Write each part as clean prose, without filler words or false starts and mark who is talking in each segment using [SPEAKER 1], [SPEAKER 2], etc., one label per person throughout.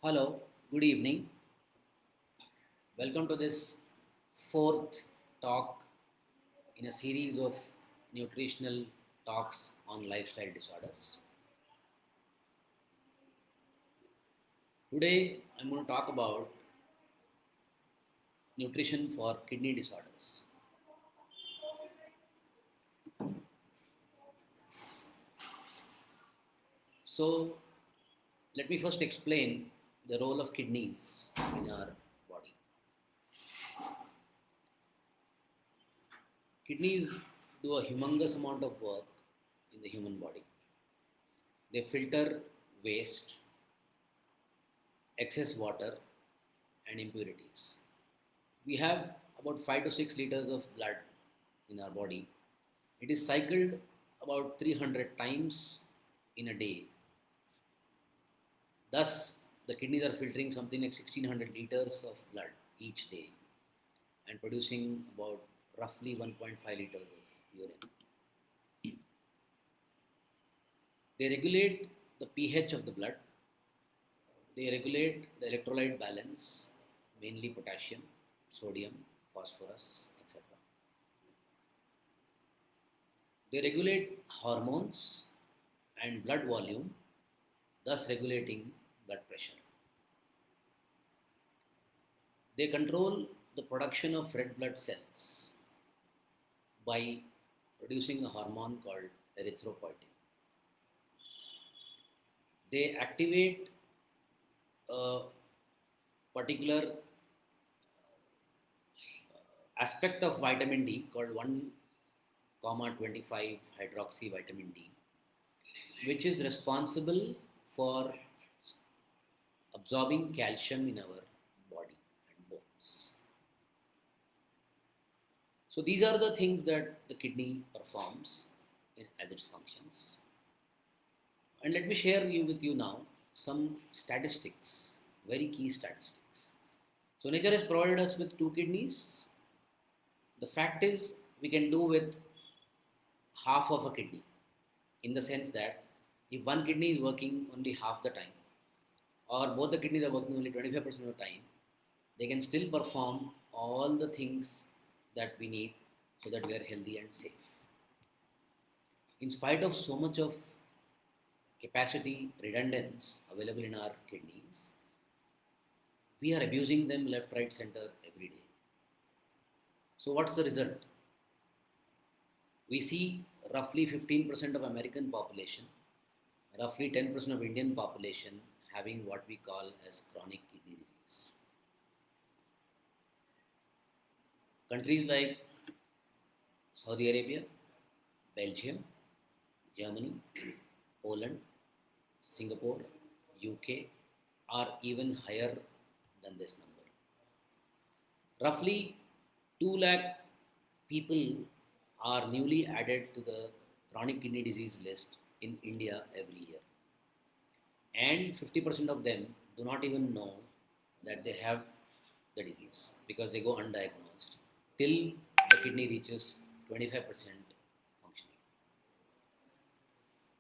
[SPEAKER 1] Hello, good evening. Welcome to this fourth talk in a series of nutritional talks on lifestyle disorders. Today, I'm going to talk about nutrition for kidney disorders. So, let me first explain the role of kidneys in our body. Kidneys do a humongous amount of work in the human body. They filter waste, excess water, and impurities. We have about 5 to 6 liters of blood in our body. It is cycled about 300 times in a day. Thus, the kidneys are filtering something like 1600 liters of blood each day and producing about roughly 1.5 liters of urine. They regulate the pH of the blood. They regulate the electrolyte balance, mainly potassium, sodium, phosphorus, etc. They regulate hormones and blood volume, thus regulating blood pressure. They control the production of red blood cells by producing a hormone called erythropoietin. They activate a particular aspect of vitamin D called 1,25 hydroxy vitamin D, which is responsible for absorbing calcium in our body and bones. So these are the things that the kidney performs as its functions. And let me share with you now some statistics, very key statistics. So nature has provided us with two kidneys. The fact is we can do with half of a kidney, in the sense that if one kidney is working only half the time, or both the kidneys are working only 25% of the time, they can still perform all the things that we need so that we are healthy and safe. In spite of so much of capacity redundance available in our kidneys, we are abusing them left, right, center every day. So what's the result? We see roughly 15% of American population, roughly 10% of Indian population having what we call as chronic kidney disease. Countries like Saudi Arabia, Belgium, Germany, Poland, Singapore, UK are even higher than this number. Roughly 2 lakh people are newly added to the chronic kidney disease list in India every year. And 50% of them do not even know that they have the disease because they go undiagnosed till the kidney reaches 25% functioning.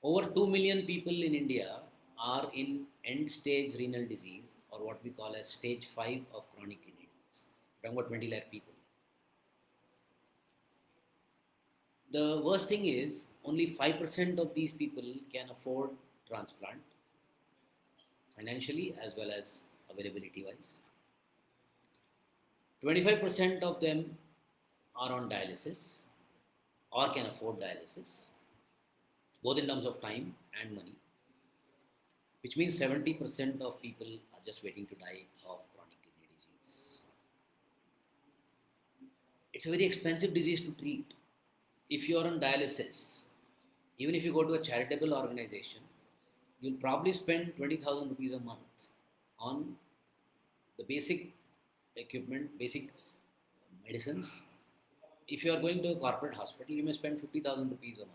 [SPEAKER 1] Over 2 million people in India are in end stage renal disease, or what we call as stage 5 of chronic kidney disease. We're talking about 20 lakh people. The worst thing is only 5% of these people can afford transplant financially as well as availability wise. 25% of them are on dialysis or can afford dialysis, both in terms of time and money, which means 70% of people are just waiting to die of chronic kidney disease. It's a very expensive disease to treat. If you are on dialysis, even if you go to a charitable organization, you'll probably spend 20,000 rupees a month on the basic equipment, basic medicines. If you are going to a corporate hospital, you may spend 50,000 rupees a month.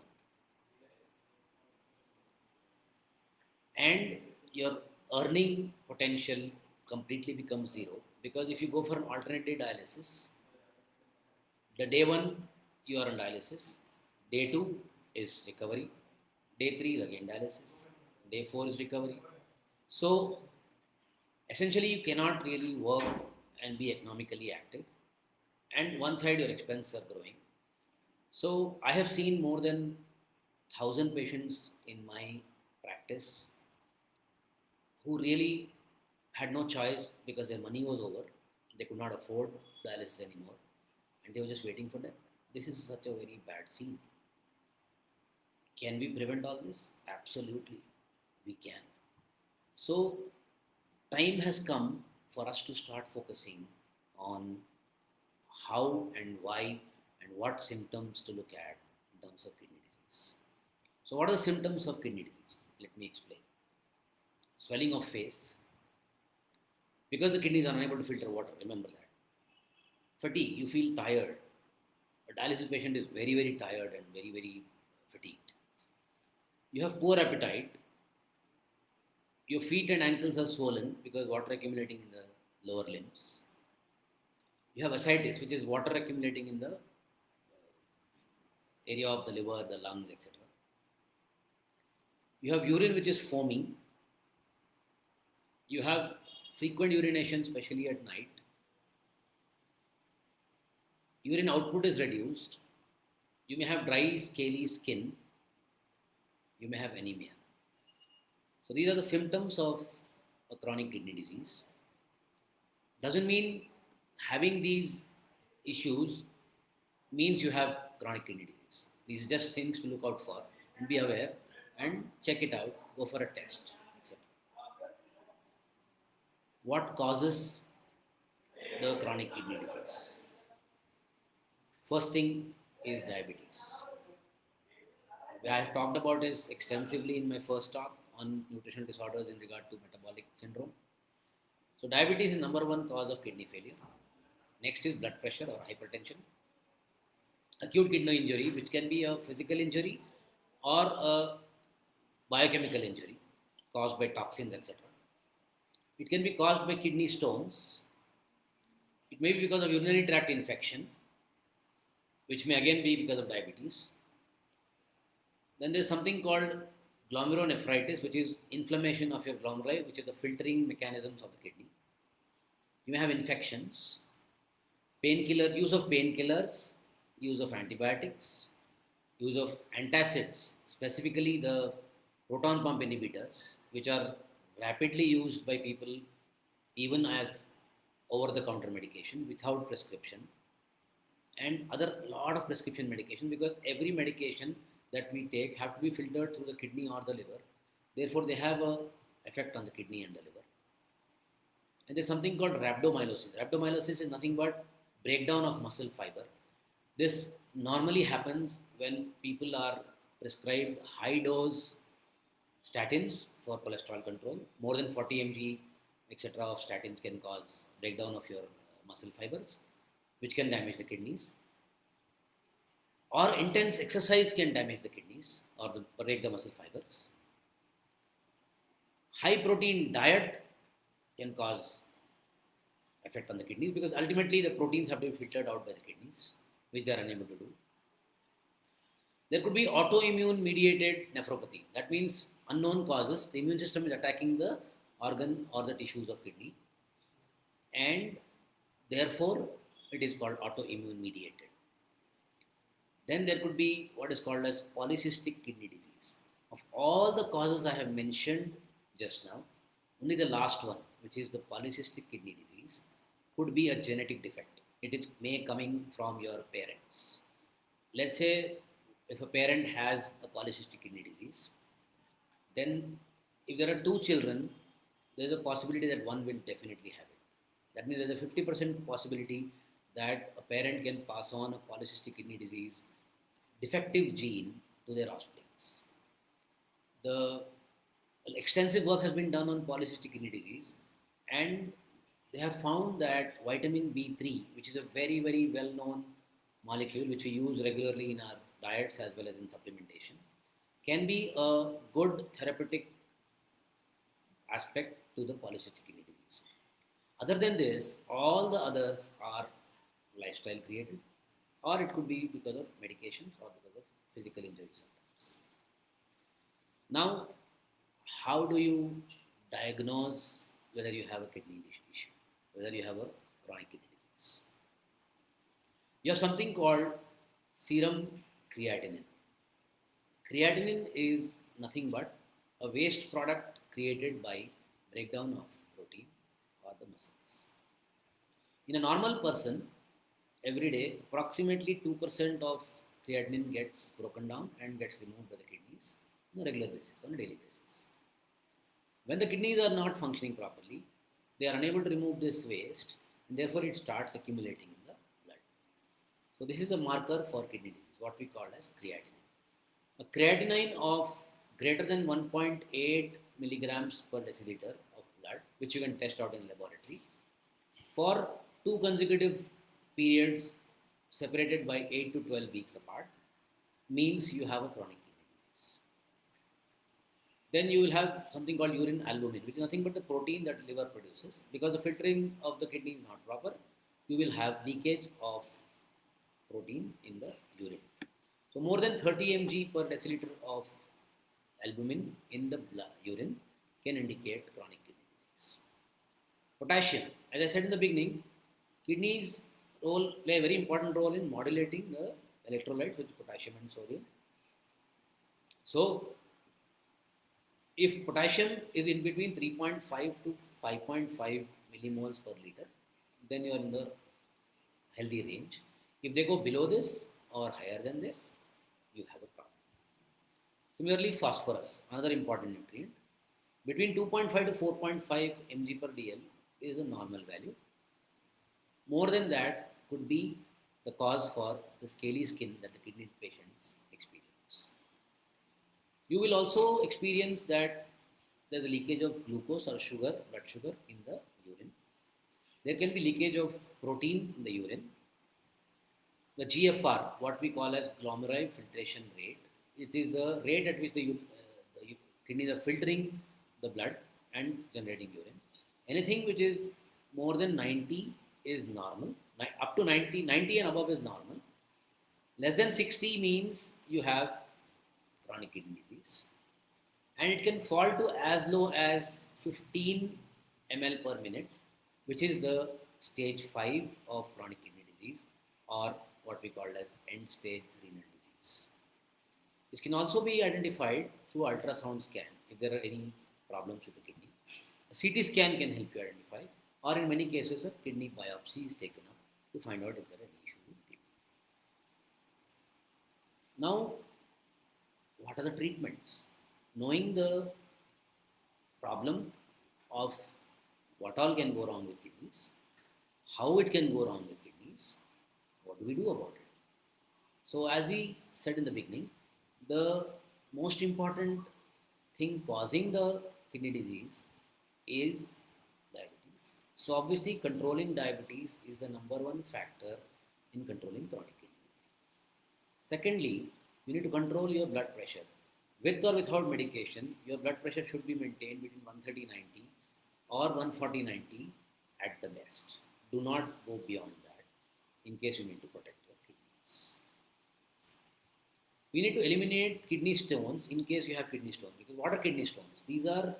[SPEAKER 1] And your earning potential completely becomes zero, because if you go for an alternate day dialysis, the day one you are on dialysis, day two is recovery, day three is again dialysis, day four is recovery. So Essentially, you cannot really work and be economically active, and one side your expenses are growing. So I have seen more than 1,000 patients in my practice who really had no choice because their money was over. They could not afford dialysis anymore, and they were just waiting for that. This is such a very bad scene. Can we prevent all this? Absolutely, we can. So, time has come for us to start focusing on how and why and what symptoms to look at in terms of kidney disease. So, what are the symptoms of kidney disease? Let me explain. Swelling of face, because the kidneys are unable to filter water, remember that. Fatigue, you feel tired. A dialysis patient is very, very tired and very, very fatigued. You have poor appetite. Your feet and ankles are swollen because water accumulating in the lower limbs. You have ascites, which is water accumulating in the area of the liver, the lungs, etc. You have urine which is foamy. You have frequent urination, especially at night. Urine output is reduced. You may have dry, scaly skin. You may have anemia. So these are the symptoms of a chronic kidney disease. Doesn't mean having these issues means you have chronic kidney disease. These are just things to look out for and be aware and check it out, go for a test, etc. What causes the chronic kidney disease? First thing is diabetes. I have talked about this extensively in my first talk on nutritional disorders in regard to metabolic syndrome. So diabetes is number one cause of kidney failure. Next is blood pressure or hypertension. Acute kidney injury, which can be a physical injury or a biochemical injury caused by toxins, etc. It can be caused by kidney stones. It may be because of urinary tract infection, which may again be because of diabetes. Then there is something called glomerulonephritis, which is inflammation of your glomeruli, which is the filtering mechanisms of the kidney. You may have infections, use of painkillers, use of antibiotics, use of antacids, specifically the proton pump inhibitors, which are rapidly used by people even as over-the-counter medication without prescription, and other lot of prescription medication, because every medication that we take have to be filtered through the kidney or the liver. Therefore, they have a effect on the kidney and the liver. And there's something called rhabdomyolysis. Rhabdomyolysis is nothing but breakdown of muscle fiber. This normally happens when people are prescribed high dose statins for cholesterol control. More than 40 mg, etc. of statins can cause breakdown of your muscle fibers, which can damage the kidneys. Or intense exercise can damage the kidneys or break the muscle fibers. High protein diet can cause effect on the kidneys, because ultimately the proteins have to be filtered out by the kidneys, which they are unable to do. There could be autoimmune mediated nephropathy. That means unknown causes. The immune system is attacking the organ or the tissues of kidney, and therefore it is called autoimmune mediated. Then there could be what is called as polycystic kidney disease. Of all the causes I have mentioned just now, only the last one, which is the polycystic kidney disease, could be a genetic defect. It is may coming from your parents. Let's say if a parent has a polycystic kidney disease, then if there are two children, there is a possibility that one will definitely have it. That means there is a 50% possibility that a parent can pass on a polycystic kidney disease defective gene to their offsprings. The extensive work has been done on polycystic kidney disease, and they have found that vitamin B3, which is a very, very well known molecule which we use regularly in our diets as well as in supplementation, can be a good therapeutic aspect to the polycystic kidney disease. Other than this, all the others are lifestyle created, or it could be because of medications or because of physical injury sometimes. Now, how do you diagnose whether you have a kidney issue, whether you have a chronic kidney disease. You have something called serum creatinine. Creatinine is nothing but a waste product created by breakdown of protein or the muscles. In a normal person, every day approximately 2% of creatinine gets broken down and gets removed by the kidneys on a regular basis, on a daily basis. When the kidneys are not functioning properly, they are unable to remove this waste and therefore it starts accumulating in the blood. So this is a marker for kidney disease, what we call as creatinine. A creatinine of greater than 1.8 milligrams per deciliter of blood, which you can test out in laboratory, for 2 consecutive periods separated by 8 to 12 weeks apart, means you have a chronic kidney disease. Then you will have something called urine albumin, which is nothing but the protein that the liver produces. Because the filtering of the kidney is not proper, you will have leakage of protein in the urine. So more than 30 mg per deciliter of albumin in the urine can indicate chronic kidney disease. Potassium, as I said in the beginning, kidneys play a very important role in modulating the electrolytes, which is potassium and sodium. So if potassium is in between 3.5 to 5.5 millimoles per liter, then you are in the healthy range. If they go below this or higher than this, you have a problem. Similarly, phosphorus, another important nutrient, between 2.5 to 4.5 mg per dl is a normal value. More than that could be the cause for the scaly skin that the kidney patients experience. You will also experience that there is a leakage of glucose or sugar, blood sugar in the urine. There can be leakage of protein in the urine. The GFR, what we call as glomerular filtration rate, it is the rate at which the kidneys are filtering the blood and generating urine. Anything which is more than 90 is normal. Up to 90 and above is normal. Less than 60 means you have chronic kidney disease. And it can fall to as low as 15 ml per minute, which is the stage 5 of chronic kidney disease, or what we call as end stage renal disease. This can also be identified through ultrasound scan if there are any problems with the kidney. A CT scan can help you identify, or in many cases a kidney biopsy is taken up to find out if there are any issues with the kidney. Now, what are the treatments? Knowing the problem of what all can go wrong with kidneys, how it can go wrong with kidneys, what do we do about it? So as we said in the beginning, the most important thing causing the kidney disease is diabetes. So obviously controlling diabetes is the number one factor in controlling chronic kidney disease. Secondly, you need to control your blood pressure. With or without medication, your blood pressure should be maintained between 130/90 or 140/90 at the best. Do not go beyond that in case you need to protect your kidneys. We need to eliminate kidney stones in case you have kidney stones. Because what are kidney stones? These are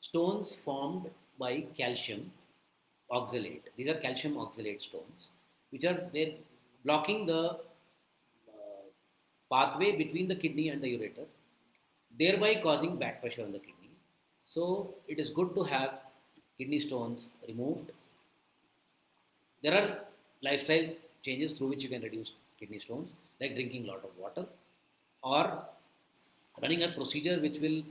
[SPEAKER 1] stones formed by calcium oxalate. These are calcium oxalate stones, which are blocking the pathway between the kidney and the ureter, thereby causing back pressure on the kidneys. So it is good to have kidney stones removed. There are lifestyle changes through which you can reduce kidney stones, like drinking a lot of water or running a procedure which will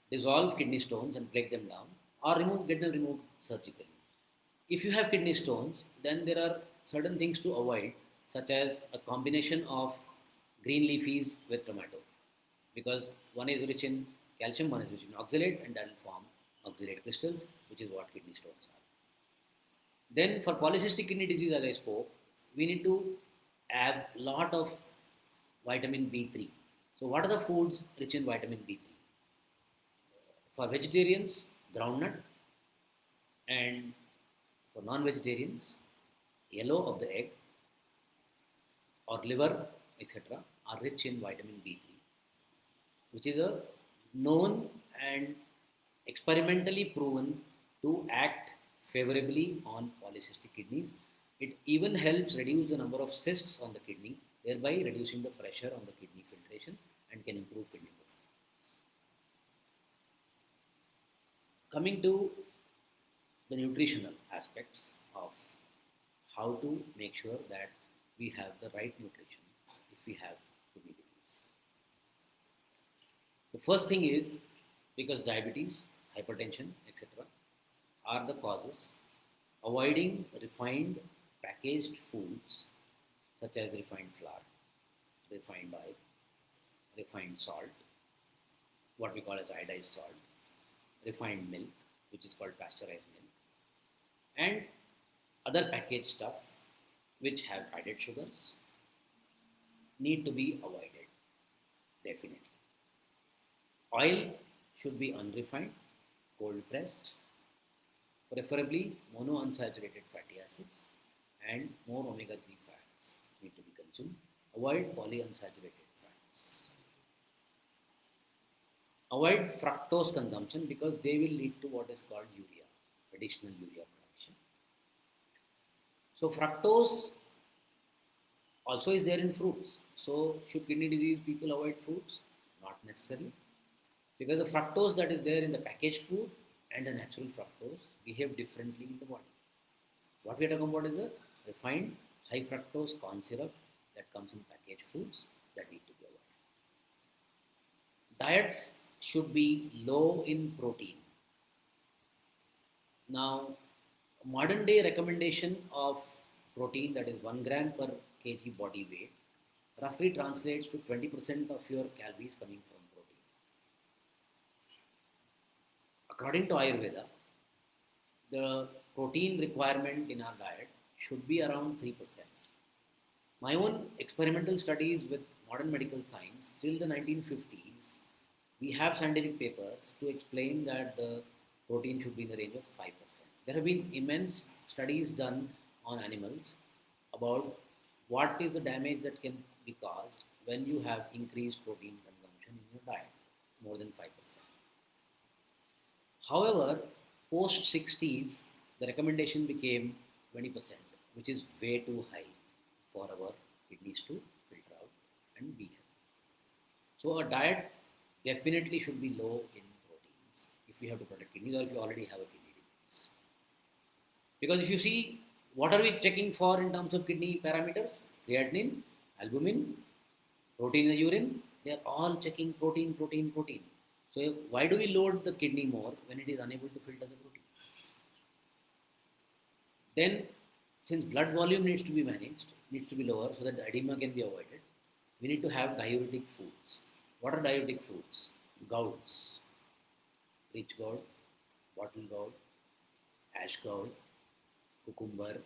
[SPEAKER 1] dissolve kidney stones and break them down, or get them removed surgically. If you have kidney stones, then there are certain things to avoid, such as a combination of green leafies with tomato, because one is rich in calcium, one is rich in oxalate, and that will form oxalate crystals, which is what kidney stones are. Then for polycystic kidney disease, as I spoke, we need to add a lot of vitamin B3. So what are the foods rich in vitamin B3? For vegetarians, groundnut, and for non-vegetarians, yellow of the egg or liver, etc. are rich in vitamin B3, which is a known and experimentally proven to act favorably on polycystic kidneys. It even helps reduce the number of cysts on the kidney, thereby reducing the pressure on the kidney filtration and can improve kidney performance. Coming to the nutritional aspects of how to make sure that we have the right nutrition if we have kidney disease. The first thing is, because diabetes, hypertension, etc., are the causes, avoiding refined packaged foods such as refined flour, refined oil, refined salt, what we call as iodized salt, refined milk, which is called pasteurized milk, and other packaged stuff which have added sugars need to be avoided, definitely. Oil should be unrefined, cold pressed, preferably monounsaturated fatty acids, and more omega 3 fats need to be consumed. Avoid polyunsaturated fats. Avoid fructose consumption because they will lead to what is called urea, additional urea production. So, fructose also is there in fruits. So, should kidney disease people avoid fruits? Not necessarily. Because the fructose that is there in the packaged food and the natural fructose behave differently in the body. What we are talking about is the refined high fructose corn syrup that comes in packaged foods that need to be avoided. Diets should be low in protein. Now, modern day recommendation of protein, that is 1 gram per kg body weight, roughly translates to 20% of your calories coming from protein. According to Ayurveda, the protein requirement in our diet should be around 3%. My own experimental studies with modern medical science till the 1950s, we have scientific papers to explain that the protein should be in the range of 5%. There have been immense studies done on animals about what is the damage that can be caused when you have increased protein consumption in your diet, more than 5%. However, post 60s, the recommendation became 20%, which is way too high for our kidneys to filter out and be healthy. So, a diet definitely should be low in proteins if we have to protect kidneys or if you already have a kidney disease. Because if you see, what are we checking for in terms of kidney parameters? Creatinine, albumin, protein in the urine, they are all checking protein, protein, protein. So why do we load the kidney more when it is unable to filter the protein? Then, since blood volume needs to be managed, needs to be lower so that the edema can be avoided, we need to have diuretic foods. What are diuretic foods? Gouts, rich gourd, bottle gourd, ash gourd, cucumber.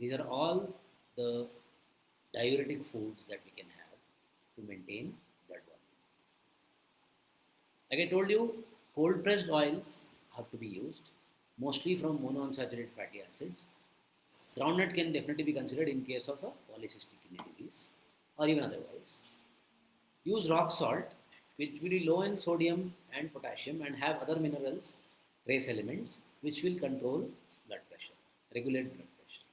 [SPEAKER 1] These are all the diuretic foods that we can have to maintain blood volume. Like I told you, cold pressed oils have to be used, mostly from monounsaturated fatty acids. Groundnut can definitely be considered in case of a polycystic kidney disease or even otherwise. Use rock salt, which will be low in sodium and potassium and have other minerals, trace elements, which will control blood pressure, regulate blood pressure.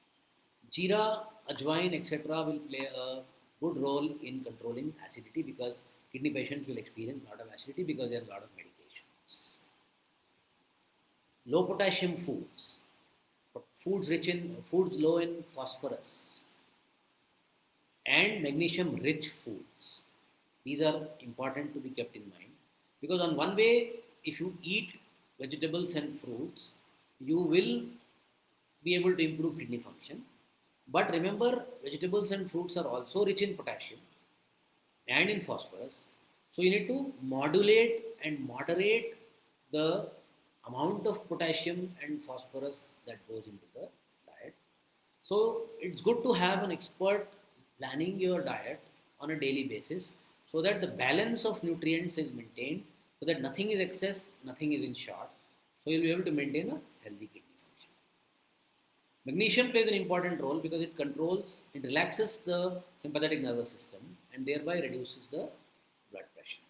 [SPEAKER 1] Jeera, ajwain, etc. will play a good role in controlling acidity because kidney patients will experience a lot of acidity because there are a lot of medications. Low potassium foods, foods low in phosphorus, and magnesium rich foods. These are important to be kept in mind because on one way, if you eat vegetables and fruits, you will be able to improve kidney function. But remember, vegetables and fruits are also rich in potassium and in phosphorus. So you need to modulate and moderate the amount of potassium and phosphorus that goes into the diet. So it's good to have an expert planning your diet on a daily basis so that the balance of nutrients is maintained, so that nothing is excess, nothing is in short. So you'll be able to maintain a healthy kidney function. Magnesium plays an important role because it relaxes the sympathetic nervous system and thereby reduces the blood pressure.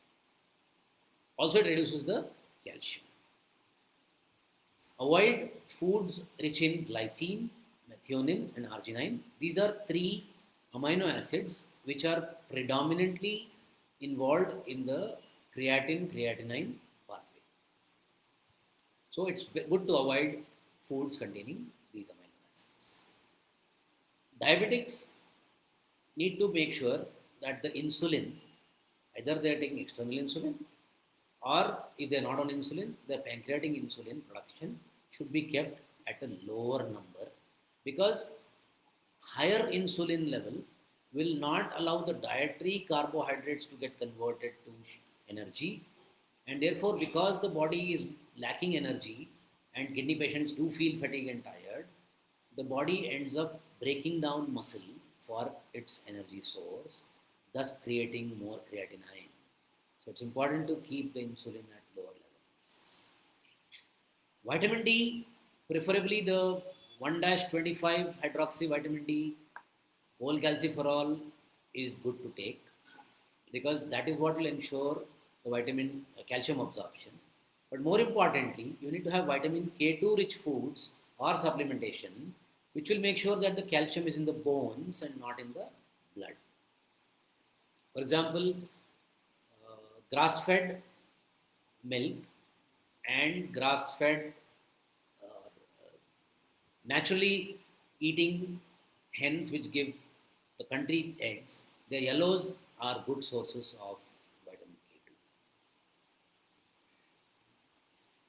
[SPEAKER 1] Also, it reduces the calcium. Avoid foods rich in glycine, methionine, and arginine. These are three amino acids which are predominantly involved in the creatine-creatinine pathway. So it's good to avoid foods containing these amino acids. Diabetics need to make sure that the insulin, either they are taking external insulin or if they are not on insulin, their pancreatic insulin production should be kept at a lower number because higher insulin level will not allow the dietary carbohydrates to get converted to energy, and therefore because the body is lacking energy and kidney patients do feel fatigued and tired, the body ends up breaking down muscle for its energy source, thus creating more creatinine. So it's important to keep the insulin at lower levels. Vitamin D, preferably the 1-25 hydroxy vitamin D, whole calciferol is good to take because that is what will ensure the vitamin calcium absorption. But more importantly, you need to have vitamin K2 rich foods or supplementation, which will make sure that the calcium is in the bones and not in the blood. For example, grass-fed milk and grass-fed naturally eating hens which give the country eggs, their yellows are good sources of vitamin K2.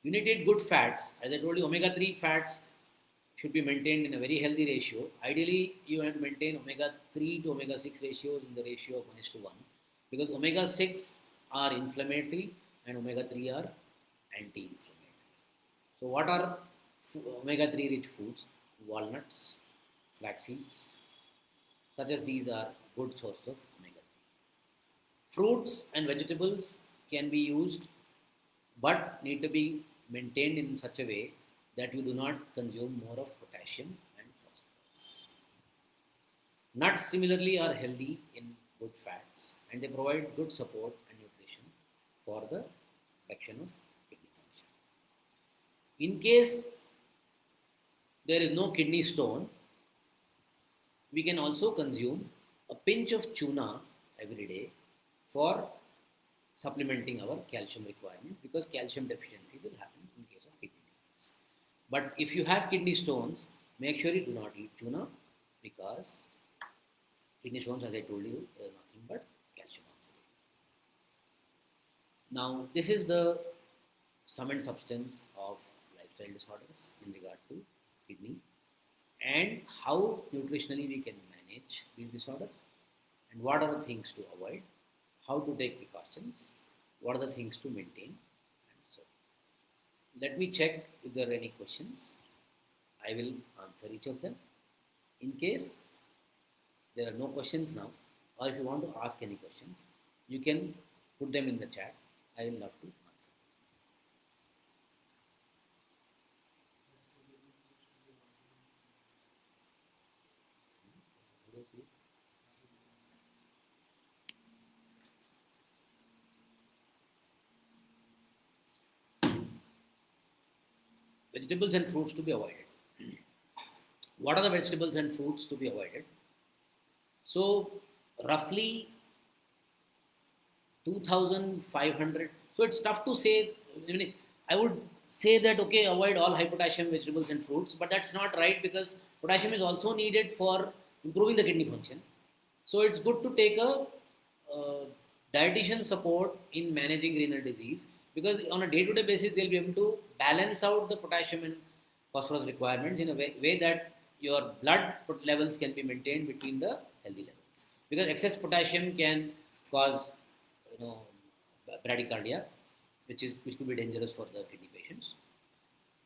[SPEAKER 1] You need to eat good fats. As I told you, omega-3 fats should be maintained in a very healthy ratio. Ideally, you have to maintain omega-3 to omega-6 ratios in the ratio of 1:1 because omega-6 are inflammatory and omega-3 are anti-inflammatory. So what are omega-3 rich foods? Walnuts, flax seeds, such as these are good sources of omega-3. Fruits and vegetables can be used but need to be maintained in such a way that you do not consume more of potassium and phosphorus. Nuts similarly are healthy in good fats and they provide good support and nutrition for the correction of kidney function. In case there is no kidney stone, we can also consume a pinch of tuna every day for supplementing our calcium requirement because calcium deficiency will happen in case of kidney disease. But if you have kidney stones, make sure you do not eat tuna because kidney stones, as I told you, are nothing but calcium oxalate. Now, this is the sum and substance of lifestyle disorders in regard to kidney and how nutritionally we can manage these disorders and what are the things to avoid, how to take precautions, what are the things to maintain, and so on. Let me check if there are any questions. I will answer each of them. In case there are no questions now, or if you want to ask any questions, you can put them in the chat. I will love to answer. Vegetables and fruits to be avoided. What are the vegetables and fruits to be avoided? So, roughly 2,500. So, it's tough to say. I would say that, okay, avoid all high potassium vegetables and fruits, but that's not right because potassium is also needed for improving the kidney function. So, it's good to take a dietitian support in managing renal disease because on a day-to-day basis they'll be able to balance out the potassium and phosphorus requirements in a way that your blood levels can be maintained between the healthy levels because excess potassium can cause bradycardia which could be dangerous for the kidney patients.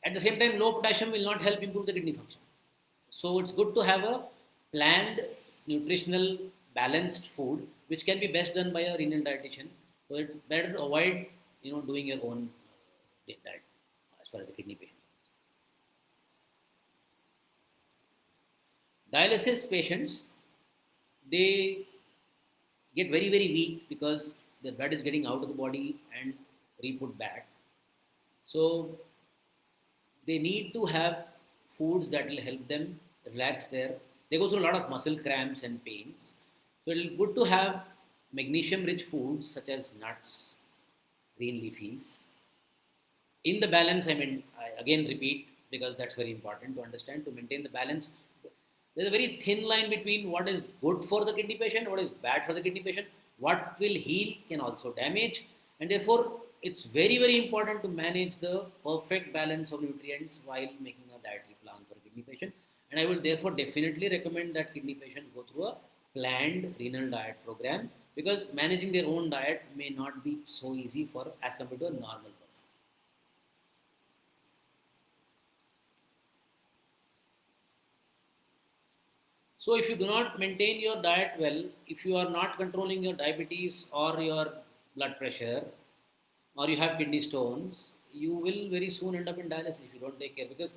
[SPEAKER 1] At the same time, low potassium will not help improve the kidney function. So it's good to have a planned nutritional balanced food which can be best done by a renal dietitian. So it's better to avoid doing your own diet as far as the kidney patient. Dialysis patients, they get very very weak because their blood is getting out of the body and re-put back. So they need to have foods that will help them relax their. They go through a lot of muscle cramps and pains. So it's good to have magnesium-rich foods such as nuts, green leafies. In the balance, I mean, I again repeat because that's very important to understand to maintain the balance. There's a very thin line between what is good for the kidney patient, what is bad for the kidney patient, what will heal can also damage, and therefore it's very, very important to manage the perfect balance of nutrients while making a dietary plan for a kidney patient. And I will therefore definitely recommend that kidney patient go through a planned renal diet program because managing their own diet may not be so easy for as compared to a normal person. So if you do not maintain your diet well, if you are not controlling your diabetes or your blood pressure, or you have kidney stones, you will very soon end up in dialysis if you don't take care. Because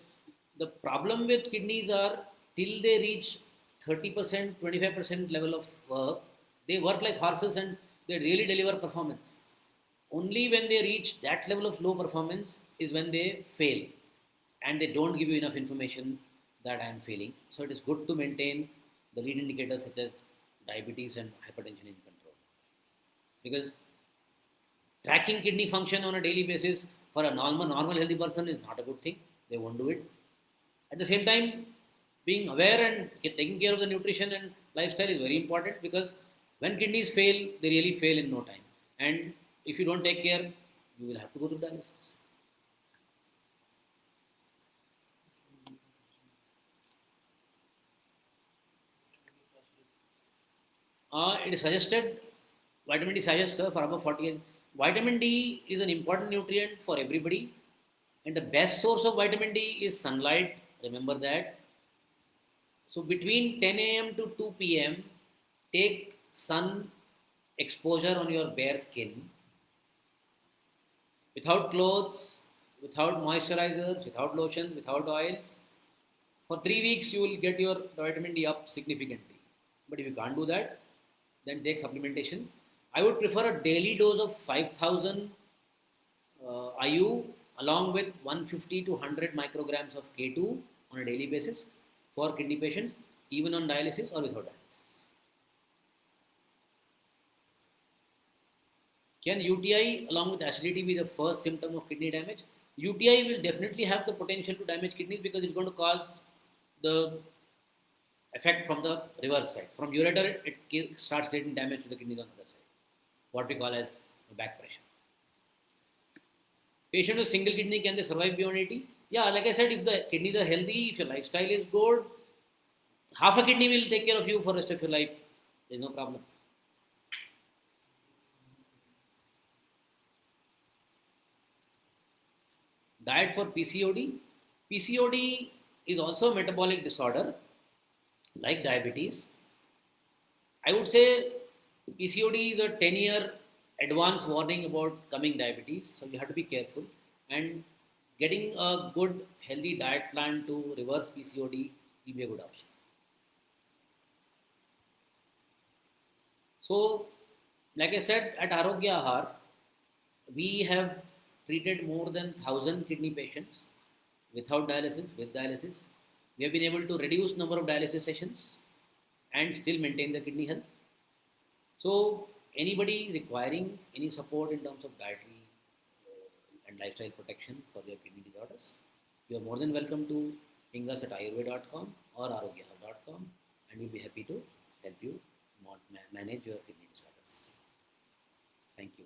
[SPEAKER 1] the problem with kidneys are till they reach 30%, 25% level of work, they work like horses and they really deliver performance. Only when they reach that level of low performance is when they fail and they don't give you enough information that I am failing. So it is good to maintain the lead indicators such as diabetes and hypertension in control. Because tracking kidney function on a daily basis for a normal healthy person is not a good thing. They won't do it. At the same time, being aware and taking care of the nutrition and lifestyle is very important because when kidneys fail, they really fail in no time. And if you don't take care, you will have to go to dialysis. It is suggested, vitamin D suggests for above 40 years. Vitamin D is an important nutrient for everybody, and the best source of vitamin D is sunlight. Remember that. So between 10 a.m. to 2 p.m., take sun exposure on your bare skin without clothes, without moisturizers, without lotion, without oils. For 3 weeks, you will get your vitamin D up significantly. But if you can't do that, then take supplementation. I would prefer a daily dose of 5000 IU along with 150 to 100 micrograms of K2 on a daily basis for kidney patients, even on dialysis or without dialysis. Can UTI along with acidity be the first symptom of kidney damage? UTI will definitely have the potential to damage kidneys because it's going to cause the effect from the reverse side. From ureter, it starts getting damage to the kidneys on the other side, what we call as back pressure. Patient with single kidney, can they survive beyond 80? Yeah, like I said, if the kidneys are healthy, if your lifestyle is good, half a kidney will take care of you for the rest of your life. There's no problem. Diet for PCOD. PCOD is also a metabolic disorder like diabetes. I would say PCOD is a 10-year advance warning about coming diabetes, so you have to be careful. And getting a good healthy diet plan to reverse PCOD will be a good option. So, like I said, at Arogya Ahar, we have treated more than 1,000 kidney patients without dialysis, with dialysis. We have been able to reduce number of dialysis sessions and still maintain the kidney health. So anybody requiring any support in terms of dietary and lifestyle protection for their kidney disorders, you are more than welcome to ping us at ayurveda.com or arogyahar.com and we'll be happy to help you manage your kidney disorders. Thank you.